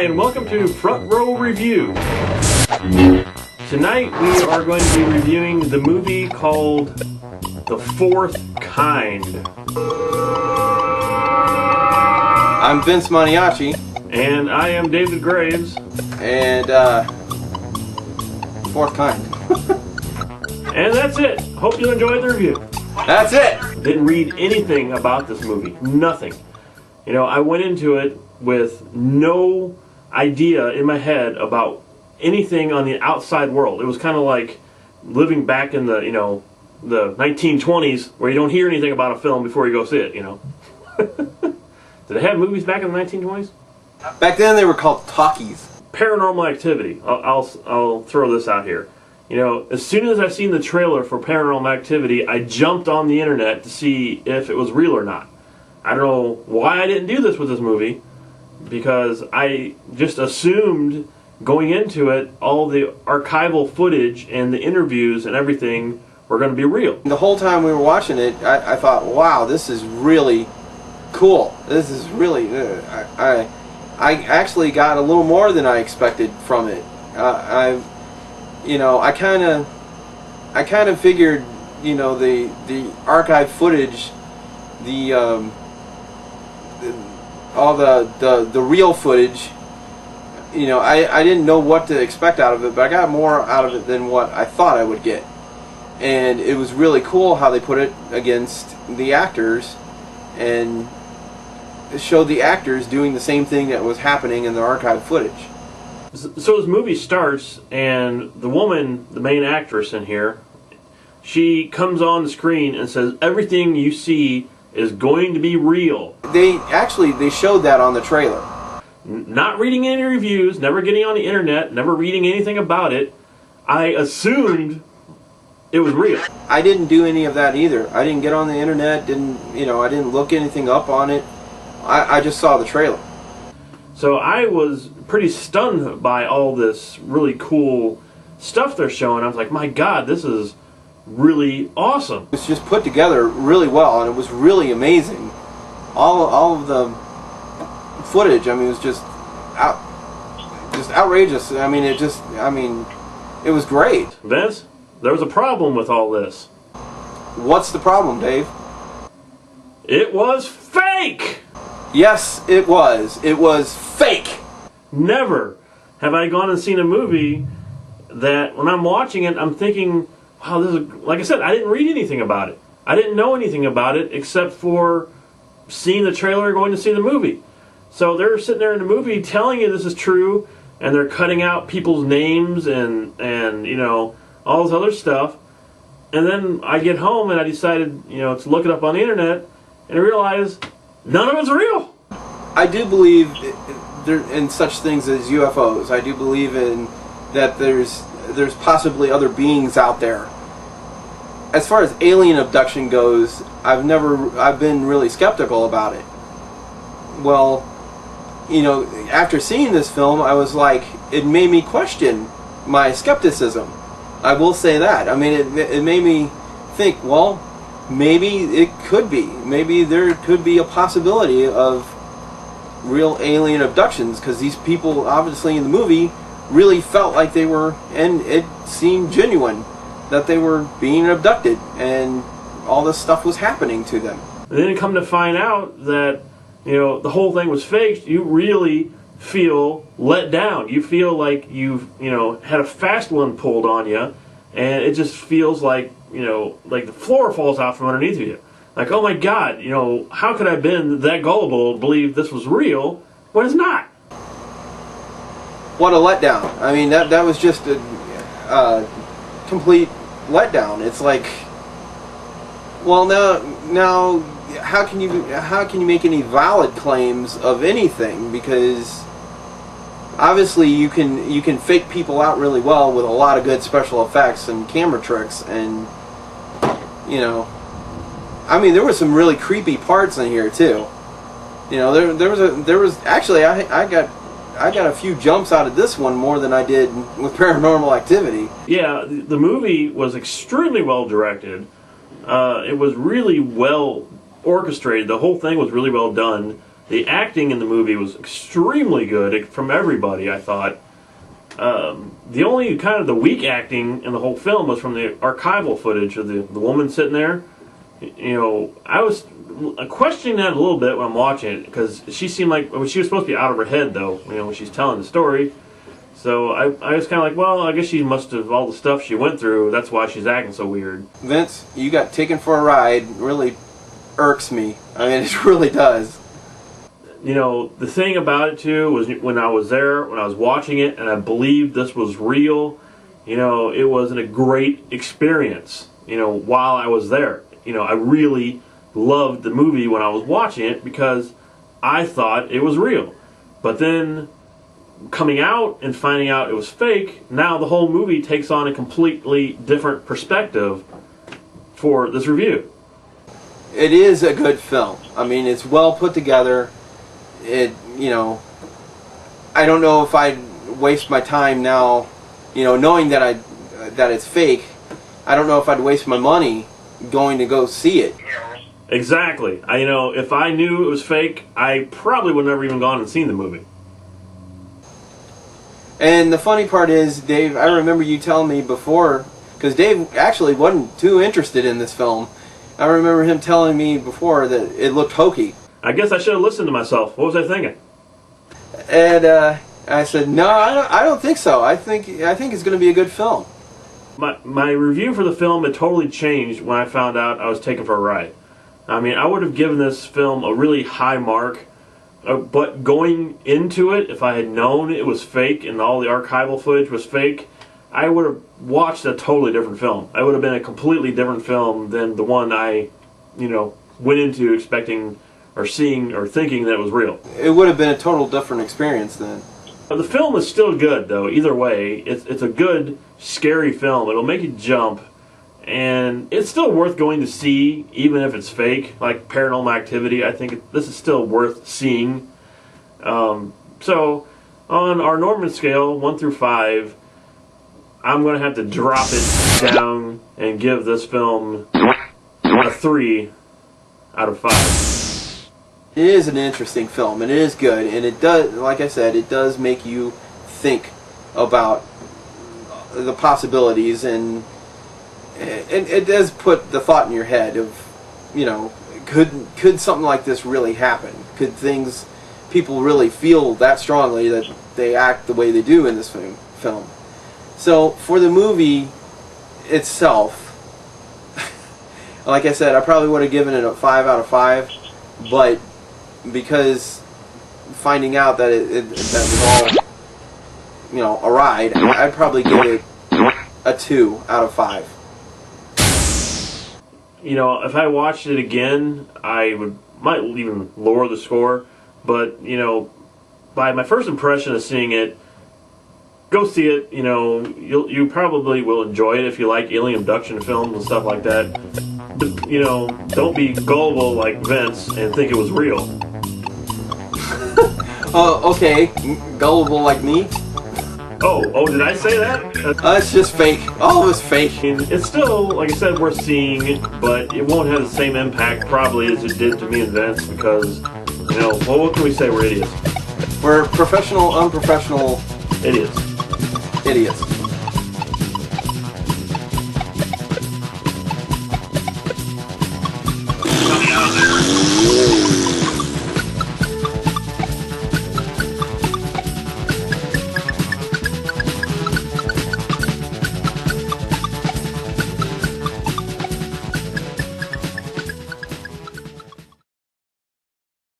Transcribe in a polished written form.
and welcome to Front Row Review. Tonight we are going to be reviewing the movie called The Fourth Kind. I'm Vince Maniacs. And I am David Graves. And, Fourth Kind. And that's it. Hope you enjoyed the review. That's it! Didn't read anything about this movie. Nothing. You know, I went into it with no idea in my head about anything on the outside world. It was kind of like living back in the, the 1920s where you don't hear anything about a film before you go see it, Did they have movies back in the 1920s? Back then they were called talkies. Paranormal Activity. I'll throw this out here. As soon as I seen the trailer for Paranormal Activity, I jumped on the internet to see if it was real or not. I don't know why I didn't do this with this movie, because I just assumed going into it all the archival footage and the interviews and everything were going to be real. The whole time we were watching it, I thought, wow, this is really cool. This is really... I actually got a little more than I expected from it. I kind of figured, the archive footage, all the real footage, I didn't know what to expect out of it, but I got more out of it than what I thought I would get. And it was really cool how they put it against the actors and showed the actors doing the same thing that was happening in the archive footage. So this movie starts, and the woman, the main actress in here, she comes on the screen and says, everything you see is going to be real. They showed that on the trailer. Not reading any reviews, never getting on the internet, never reading anything about it, I assumed it was real. I didn't do any of that either. I didn't get on the internet, I didn't look anything up on it. I just saw the trailer. So I was pretty stunned by all this really cool stuff they're showing. I was like, my God, this is really awesome. It's just put together really well, and it was really amazing. All of the footage, it was just outrageous. It was great. Vince, there was a problem with all this. What's the problem, Dave? It was fake! Yes, it was. It was fake. Never have I gone and seen a movie that when I'm watching it, I'm thinking, wow, this is, like I said, I didn't read anything about it. I didn't know anything about it except for seeing the trailer and going to see the movie. So they're sitting there in the movie telling you this is true, and they're cutting out people's names and all this other stuff. And then I get home and I decided, to look it up on the internet and I realize none of it's real. I do believe in such things as UFOs. I do believe in that there's possibly other beings out there. As far as alien abduction goes, I've been really skeptical about it. Well, after seeing this film, I was like, it made me question my skepticism. I will say that. It made me think, well, maybe it could be. Maybe there could be a possibility of real alien abductions, because these people, obviously in the movie, really felt like they were, and it seemed genuine, that they were being abducted, and all this stuff was happening to them. And then you come to find out that, the whole thing was fake. You really feel let down. You feel like you've, had a fast one pulled on you, and it just feels like, like the floor falls out from underneath you. Like, oh my God, how could I have been that gullible to believe this was real when it's not? What a letdown. That was just a complete letdown. It's like, well, now how can you make any valid claims of anything? Because obviously you can fake people out really well with a lot of good special effects and camera tricks, and there were some really creepy parts in here too. There was actually I got a few jumps out of this one more than I did with Paranormal Activity. Yeah, the movie was extremely well directed. It was really well orchestrated. The whole thing was really well done. The acting in the movie was extremely good from everybody, I thought. The only kind of the weak acting in the whole film was from the archival footage of the woman sitting there. You know, I was questioning that a little bit when I'm watching it, because she seemed like, well, she was supposed to be out of her head, though, you know, when she's telling the story. So I was kind of like, well, I guess she must have, all the stuff she went through, that's why she's acting so weird. Vince, you got taken for a ride. Really irks me. I mean, it really does. You know, the thing about it, too, was when I was there, when I was watching it, and I believed this was real, you know, it wasn't a great experience, you know, while I was there. You know, I really loved the movie when I was watching it because I thought it was real. But then coming out and finding out it was fake, now the whole movie takes on a completely different perspective for this review. It is a good film. I mean, it's well put together. It, you know, I don't know if I'd waste my time now, you know, knowing that it's fake. I don't know if I'd waste my money going to go see it. Exactly. You know, if I knew it was fake, I probably would never even gone and seen the movie. And the funny part is, Dave, I remember you telling me before, because Dave actually wasn't too interested in this film. I remember him telling me before that it looked hokey. I guess I should have listened to myself. What was I thinking? And I said, no, I don't think so. I think it's going to be a good film. My review for the film had totally changed when I found out I was taken for a ride. I mean, I would have given this film a really high mark, but going into it, if I had known it was fake and all the archival footage was fake, I would have watched a totally different film. It would have been a completely different film than the one I, you know, went into expecting or seeing or thinking that it was real. It would have been a total different experience then. The film is still good, though. Either way, it's a good, scary film. It'll make you jump, and it's still worth going to see, even if it's fake, like Paranormal Activity. I think this is still worth seeing. So, on our Norman scale, 1 through 5, I'm going to have to drop it down and give this film a 3 out of 5. It is an interesting film, and it is good, and it does, like I said, it does make you think about the possibilities, and it does put the thought in your head of, you know, could something like this really happen? Could people really feel that strongly that they act the way they do in this film? So for the movie itself, like I said, I probably would have given it a 5 out of 5, but because finding out that that was all, you know, a ride, I'd probably give it a 2 out of 5. You know, if I watched it again, I might even lower the score. But, you know, by my first impression of seeing it, go see it. You know, you probably will enjoy it if you like alien abduction films and stuff like that. But, you know, don't be gullible like Vince and think it was real. Okay, gullible like me? Oh, did I say that? It's just fake. All of it's fake. It's still, like I said, worth seeing, but it won't have the same impact probably as it did to me and Vince because, you know, well, what can we say? We're idiots. We're professional, unprofessional idiots. Idiots.